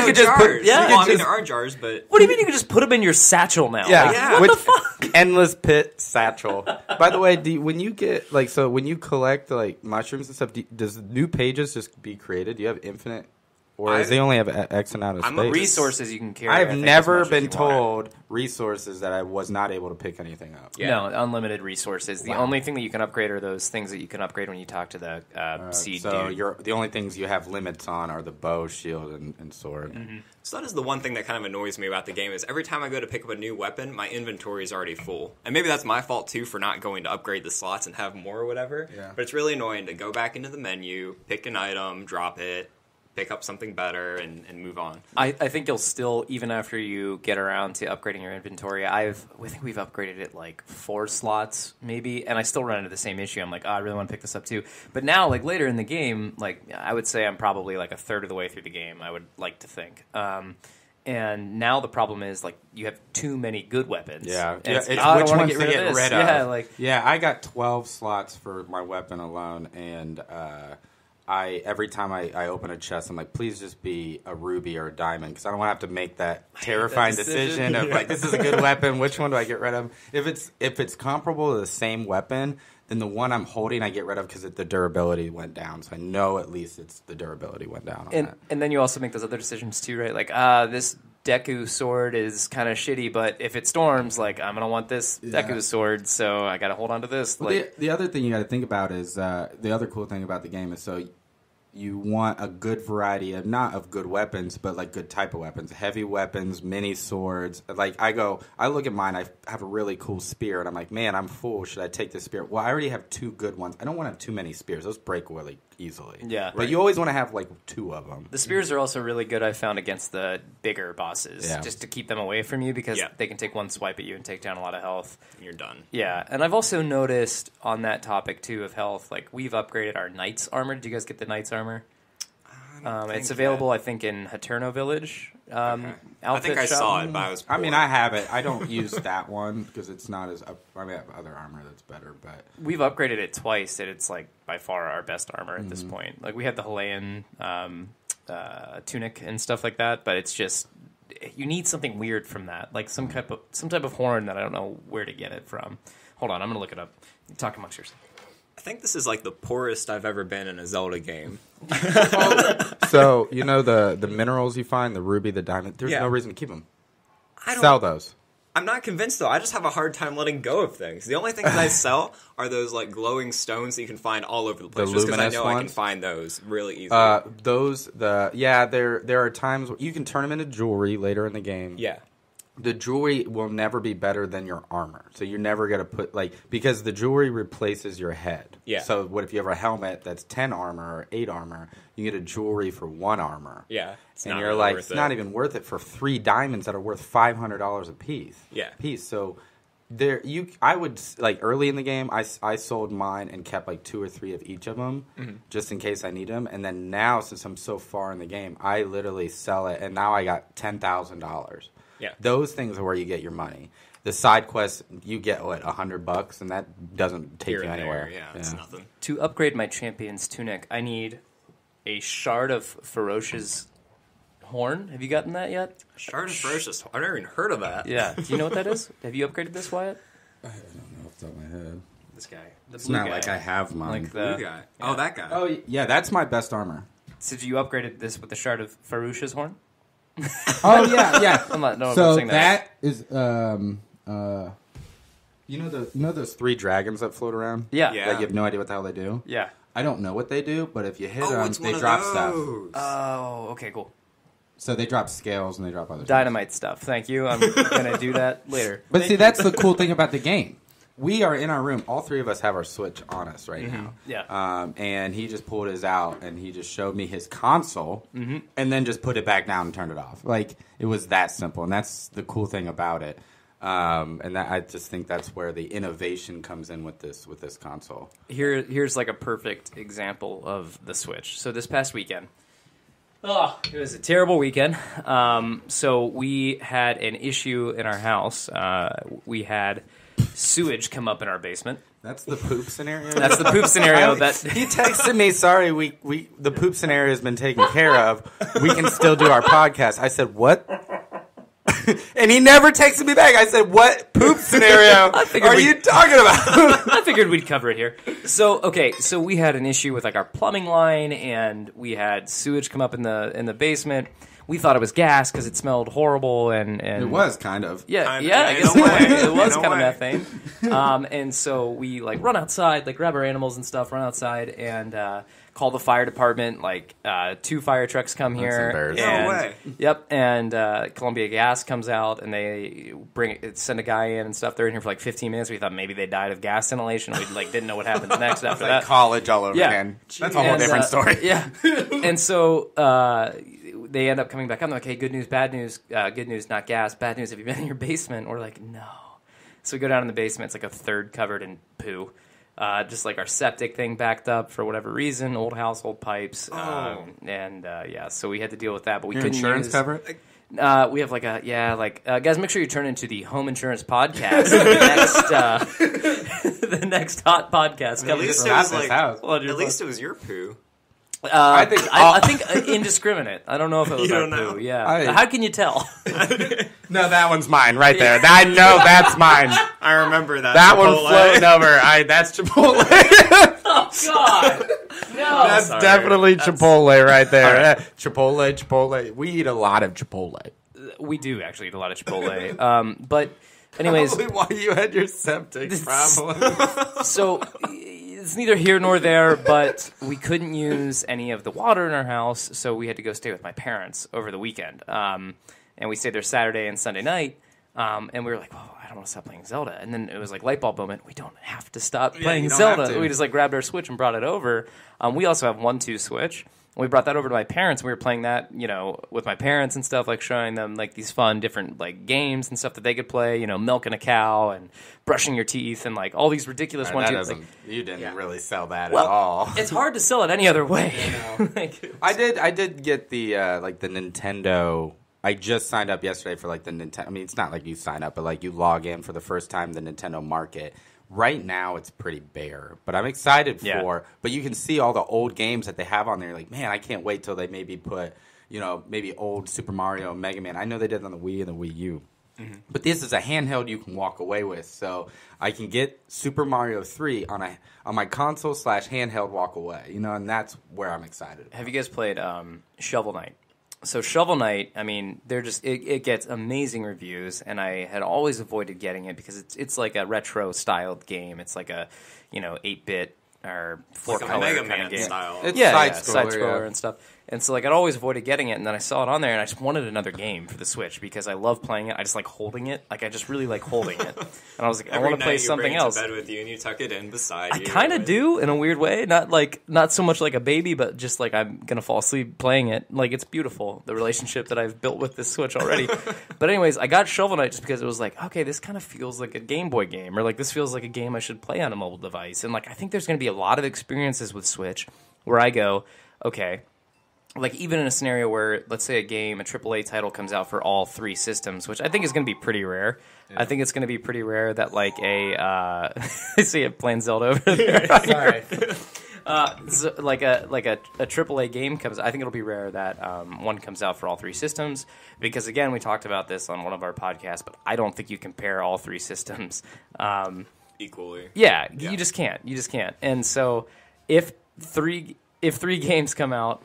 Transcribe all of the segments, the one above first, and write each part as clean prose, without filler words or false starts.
you could just jars. put... Yeah. Well, I mean, there are jars, but... What do you mean you could just put them in your satchel now? Yeah. Like, what the fuck? Endless pit satchel. By the way, when you get when you collect like mushrooms and stuff, does new pages just be created? Do you have infinite, or does they only have X amount of space? Resources you can carry. I've never been told resources that I was not able to pick anything up. Yeah. No, unlimited resources. The only thing that you can upgrade are those things that you can upgrade when you talk to the seed dude. The only things you have limits on are the bow, shield, and sword. Mm-hmm. So that is the one thing that kind of annoys me about the game is every time I go to pick up a new weapon, my inventory is already full. And maybe that's my fault, too, for not going to upgrade the slots and have more or whatever. Yeah. But it's really annoying to go back into the menu, pick an item, drop it, pick up something better, and move on. I think you'll still, even after you get around to upgrading your inventory, I think we've upgraded it like 4 slots, maybe, and I still run into the same issue. I'm like, I really want to pick this up too. But now, like later in the game, like I would say I'm probably like a third of the way through the game, I would like to think. And now the problem is like you have too many good weapons. Yeah, it's which ones to get rid of. Yeah, I got 12 slots for my weapon alone, and every time I open a chest, I'm like, please just be a ruby or a diamond, because I don't want to have to make that terrifying decision of like, this is a good weapon, which one do I get rid of? If it's comparable to the same weapon, then the one I'm holding I get rid of because the durability went down. So I know at least the durability went down on that. And then you also make those other decisions too, right? Like, this Deku sword is kind of shitty, but if it storms, like, I'm going to want this Deku sword, so I got to hold on to this. Well, like, the other thing you got to think about is, the other cool thing about the game is, so you want a good variety of, not of good weapons, but like good type of weapons. Heavy weapons, mini swords. Like I look at mine, I have a really cool spear, and I'm like, man, I'm full. Should I take this spear? Well, I already have 2 good ones. I don't want to have too many spears. Those break really easily. Yeah. But you always want to have like 2 of them. The spears are also really good, I found, against the bigger bosses, just to keep them away from you, because they can take one swipe at you and take down a lot of health. And you're done. Yeah, and I've also noticed on that topic, too, of health, like, we've upgraded our knight's armor. Did you guys get the knight's armor? It's available, I think, in Haterno Village. I think I saw it, but I was poor. I mean, I have it. I don't use that one because it's not as up. I mean, I have other armor that's better, but we've upgraded it twice, and it's like by far our best armor at this point. Like we had the Halayan tunic and stuff like that, but it's just you need something weird from that, like some type of horn that I don't know where to get it from. Hold on, I'm gonna look it up. Talk amongst yourselves. I think this is like the poorest I've ever been in a Zelda game. So, you know the minerals you find, the ruby, the diamond, there's no reason to keep them. Sell those. I'm not convinced, though. I just have a hard time letting go of things. The only things that I sell are those like glowing stones that you can find all over the place. Just because I know I can find those really easily. There are times where you can turn them into jewelry later in the game. Yeah. The jewelry will never be better than your armor. So you're never going to put, because the jewelry replaces your head. Yeah. So what if you have a helmet that's 10 armor or 8 armor, you get a jewelry for 1 armor. Yeah. And you're like, it's not even worth it for 3 diamonds that are worth $500 a piece. Yeah. So I would, early in the game, I sold mine and kept 2 or 3 of each of them just in case I need them. And then now, since I'm so far in the game, I literally sell it, and now I got $10,000. Yeah. Those things are where you get your money. The side quests, you get, $100, and that doesn't take you anywhere. It's nothing. To upgrade my champion's tunic, I need a shard of Ferocious horn. Have you gotten that yet? Shard of Ferocious horn? I've never even heard of that. Yeah. Do you know what that is? Have you upgraded this, Wyatt? I don't know off the top of my head. This guy. It's not like I have mine. Like the blue guy. Yeah. Oh, that guy. Oh, yeah, that's my best armor. So you upgraded this with the shard of Ferocious horn? Oh yeah. I'm not so saying that is you know those 3 dragons that float around? Yeah. That you have no idea what the hell they do? Yeah. I don't know what they do, but if you hit them, they drop stuff. Oh, okay, cool. So they drop scales and they drop other dynamite stuff. Thank you. I'm gonna do that later. But see, that's the cool thing about the game. We are in our room. All 3 of us have our Switch on us right now. Yeah. And he just pulled his out, and he just showed me his console, and then just put it back down and turned it off. It was that simple, and that's the cool thing about it. And I just think that's where the innovation comes in with this console. Here's a perfect example of the Switch. So this past weekend, it was a terrible weekend. So we had an issue in our house. We had sewage come up in our basement. That's the poop scenario? That's the poop scenario. He texted me, sorry, we the poop scenario has been taken care of. We can still do our podcast. I said, what? And he never texted me back. I said, what poop scenario are you talking about? I figured we'd cover it here. So we had an issue with like our plumbing line, and we had sewage come up in the basement. We thought it was gas because it smelled horrible, and it was kind of. I guess it was kind of methane. And so we like run outside, like grab our animals and stuff, run outside, and call the fire department. Like 2 fire trucks come here. No way. Yep, and Columbia Gas comes out, and they send a guy in and stuff. They're in here for like 15 minutes. We thought maybe they died of gas inhalation. We like didn't know what happens next after that. College all over again. That's a whole different story. Yeah, and so they end up coming back. I'm like, hey, good news, bad news. Good news, not gas. Bad news, have you been in your basement? We're like, no. So we go down in the basement. It's like a third covered in poo. Just like our septic thing backed up for whatever reason, old household pipes. So we had to deal with that. But we couldn't insurance cover it? We have guys, make sure you turn into the Home Insurance Podcast. The next hot podcast coming from this house. At least it was your poo. I think indiscriminate. I don't know if it was our poo. Yeah. How can you tell? No, that one's mine right there. I know that's mine. I remember that. That one floating over. That's Chipotle. Oh, God. No. That's definitely Chipotle right there. Right. Chipotle. We eat a lot of Chipotle. We do actually eat a lot of Chipotle. But anyways. Probably why you had your septic problem. So it's neither here nor there, but we couldn't use any of the water in our house, so we had to go stay with my parents over the weekend. And we stayed there Saturday and Sunday night, and we were like, well, I don't want to stop playing Zelda. And then it was like light bulb moment. We don't have to stop playing Zelda. We just like grabbed our Switch and brought it over. We also have 1-2 Switch. We brought that over to my parents. We were playing that, with my parents and stuff, like showing them like these fun different like games and stuff that they could play. Milking a cow and brushing your teeth and like all these ridiculous ones. You didn't really sell that at all. It's hard to sell it any other way. I did get the the Nintendo. I just signed up yesterday for like the Nintendo. I mean, it's not like you sign up, but like you log in for the first time the Nintendo Market. Right now, it's pretty bare, but I'm excited for. Yeah. But you can see all the old games that they have on there. Like, man, I can't wait till they maybe put, maybe old Super Mario, Mega Man. I know they did it on the Wii and the Wii U, but this is a handheld you can walk away with. So I can get Super Mario 3 on my console / handheld walk away. And that's where I'm excited. Have you guys played Shovel Knight? So Shovel Knight, I mean, it gets amazing reviews, and I had always avoided getting it because it's like a retro styled game. It's like a 8-bit or 4-color like kind of game. Style. It's side scroller and stuff. And so like I'd always avoided getting it, and then I saw it on there, and I just wanted another game for the Switch because I love playing it. I just like holding it. Like I just really like holding it. And I was like, I want to play something else. You bring it to bed with you, and you tuck it in beside you. I kind of do in a weird way. Not so much like a baby, but just like I'm gonna fall asleep playing it. Like it's beautiful, the relationship that I've built with this Switch already. But anyways, I got Shovel Knight just because it was like, okay, this kind of feels like a Game Boy game, or like this feels like a game I should play on a mobile device. And like I think there's gonna be a lot of experiences with Switch where I go, okay. Like, even in a scenario where, let's say, a AAA title comes out for all 3 systems, which I think is going to be pretty rare. Yeah. I think it's going to be pretty rare that, like, I see it playing Zelda over there. Sorry. So, like a AAA game comes, I think it'll be rare that one comes out for all 3 systems. Because, again, we talked about this on one of our podcasts, but I don't think you compare all 3 systems. Equally. Yeah, you just can't. And so, if 3 games come out,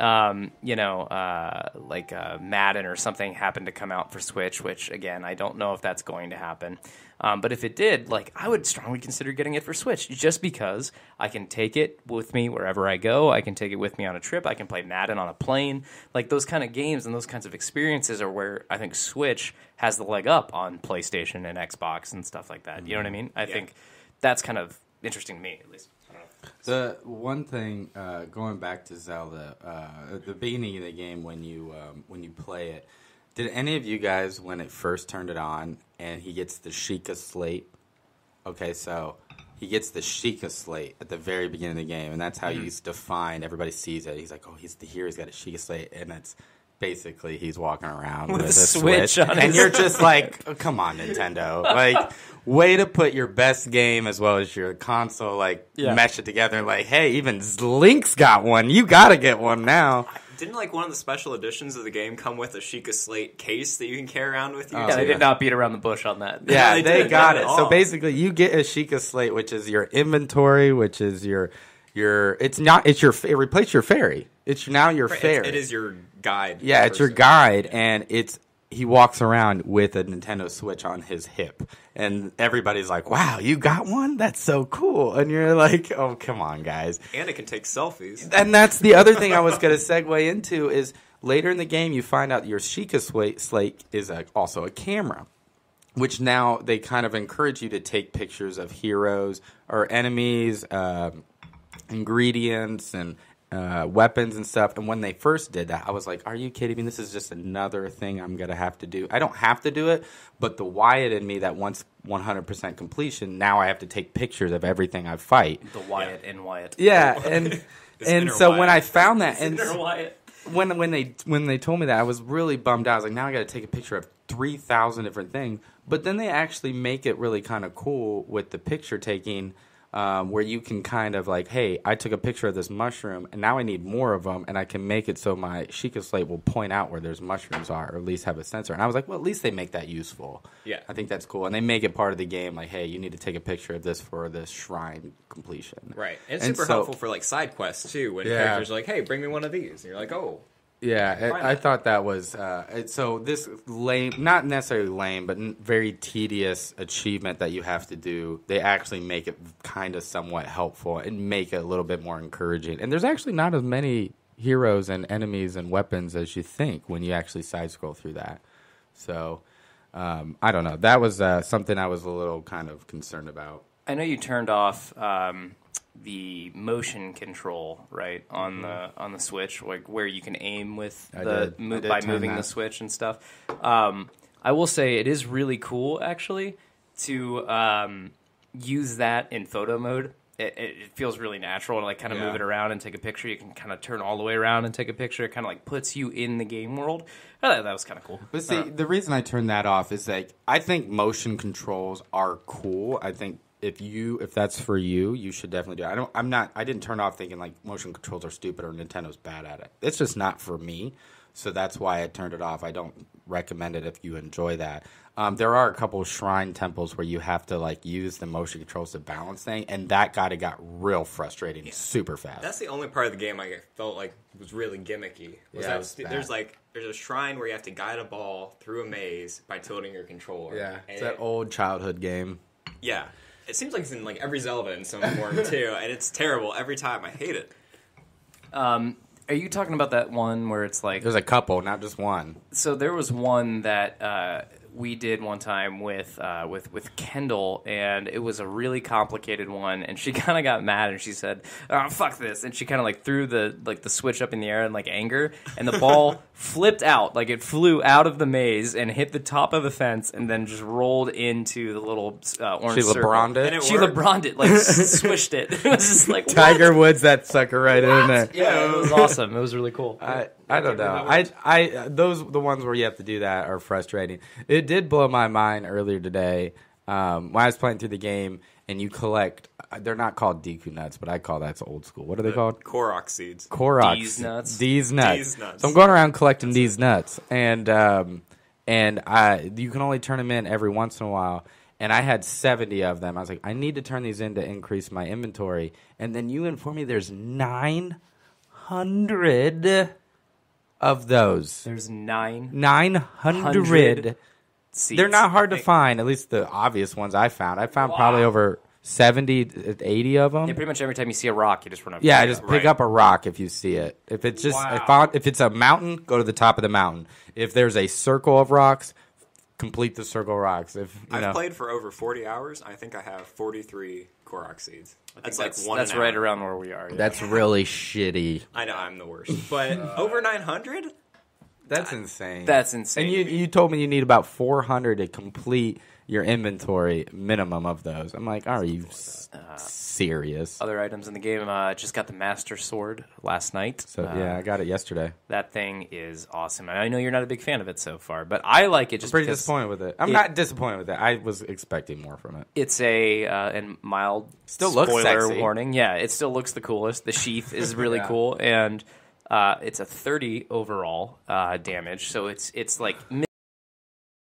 Madden or something happened to come out for Switch, which, again, I don't know if that's going to happen. But if it did, like, I would strongly consider getting it for Switch just because I can take it with me wherever I go. I can take it with me on a trip. I can play Madden on a plane. Like, those kind of games and those kinds of experiences are where I think Switch has the leg up on PlayStation and Xbox and stuff like that. You know what I mean? I think that's kind of interesting to me, at least. The one thing, going back to Zelda, at the beginning of the game when you play it, did any of you guys, when it first turned it on, and he gets the Sheikah slate? Okay, so he gets the Sheikah slate at the very beginning of the game, and that's how you define. Everybody sees it. He's like, oh, he's the hero. He's got a Sheikah slate, and basically he's walking around with a a Switch on and you're just like, oh, come on, Nintendo, like. Way to put your best game as well as your console, mesh it together. Like, hey, even Link's got one. You got to get one now. Didn't one of the special editions of the game come with a Sheikah Slate case that you can carry around with you? Yeah, they did not beat around the bush on that. Yeah, they got it. So basically, you get a Sheikah Slate, which is your inventory, which is it replaced your fairy. It's now your fairy. It is your guide. Yeah, it's your guide, and he walks around with a Nintendo Switch on his hip. And everybody's like, wow, you got one? That's so cool. And you're like, oh, come on, guys. And it can take selfies. And that's the other thing I was going to segue into is later in the game you find out your Sheikah Slate is also a camera, which now they kind of encourage you to take pictures of heroes or enemies, ingredients, and weapons and stuff. And when they first did that, I was like, are you kidding me? This is just another thing I'm going to have to do. I don't have to do it, but the Wyatt in me that wants 100% completion, now I have to take pictures of everything I fight. The Wyatt and Wyatt. Yeah, and so when I found that, and Wyatt. when they told me that, I was really bummed out. I was like, now I got to take a picture of 3,000 different things. But then they actually make it really kind of cool with the picture taking, where you can kind of like, hey, I took a picture of this mushroom, and now I need more of them, and I can make it so my Sheikah Slate will point out where those mushrooms are, or at least have a sensor. And I was like, well, at least they make that useful. Yeah. I think that's cool. And they make it part of the game, like, hey, you need to take a picture of this for this shrine completion. Right. And it's super helpful for, side quests, too, when characters are like, hey, bring me one of these. And you're like, oh. Yeah, I thought that was so this lame, not necessarily lame, but very tedious achievement that you have to do. They actually make it kind of somewhat helpful and make it a little bit more encouraging. And there's actually not as many heroes and enemies and weapons as you think when you actually side scroll through that. So I don't know. That was something I was a little kind of concerned about. I know you turned off the motion control right on the Switch, like where you can aim with by moving the Switch and stuff. I will say it is really cool actually to use that in photo mode. It feels really natural to kind of move it around and take a picture. You can kind of turn all the way around and take a picture. It kind of puts you in the game world. I thought that was kind of cool. But see, the reason I turned that off is I think motion controls are cool. I think if that's for you, you should definitely do it. I didn't turn off thinking motion controls are stupid or Nintendo's bad at it. It's just not for me. So that's why I turned it off. I don't recommend it if you enjoy that. There are a couple of shrine temples where you have to use the motion controls to balance things, and that got real frustrating super fast. That's the only part of the game I felt like was really gimmicky. There's a shrine where you have to guide a ball through a maze by tilting your controller. Yeah, it's that old childhood game. Yeah. It seems like it's in every Zelda in some form too, and it's terrible every time. I hate it. Are you talking about that one where it's there's a couple, not just one. So there was one that we did one time with Kendall, and it was a really complicated one. And she kind of got mad, and she said, "Oh, fuck this!" And she kind of threw the Switch up in the air in anger, and the ball flipped out, it flew out of the maze and hit the top of the fence, and then just rolled into the little orange circle. LeBron'd it. She LeBron'd it, swished it. It was just what? Tiger Woods that sucker right in there. Yeah, it was awesome. It was really cool. I don't know. The ones where you have to do that are frustrating. It did blow my mind earlier today when I was playing through the game, and you collect. They're not called Deku nuts, but I call that's old school. What are they called? Korok seeds. Korok. These nuts. These nuts. So I'm going around collecting these nuts, and you can only turn them in every once in a while. And I had 70 of them. I was like, I need to turn these in to increase my inventory. And then you inform me there's 900 of those. There's 900 seeds. They're not hard to find, at least the obvious ones I found. I found probably over 70, 80 of them. Yeah, pretty much every time you see a rock, you just run up. Yeah, just pick up a rock if you see it. If it's just if it's a mountain, go to the top of the mountain. If there's a circle of rocks, complete the circle of rocks. I've played for over 40 hours. I think I have 43 Korok seeds. That's one. That's right around where we are. Yeah. That's really shitty. I know I'm the worst, but over 900. That's insane. That's insane. And you told me you need about 400 to complete your inventory minimum of those. I'm like, are you serious? Other items in the game, just got the Master Sword last night. So yeah, I got it yesterday. That thing is awesome. I know you're not a big fan of it so far, but I like it. Just I'm pretty disappointed with it. I'm not disappointed with it. I was expecting more from it. It's a and mild still spoiler looks sexy. Warning. Yeah, it still looks the coolest. The sheath is really cool, and it's a 30 overall damage. So it's like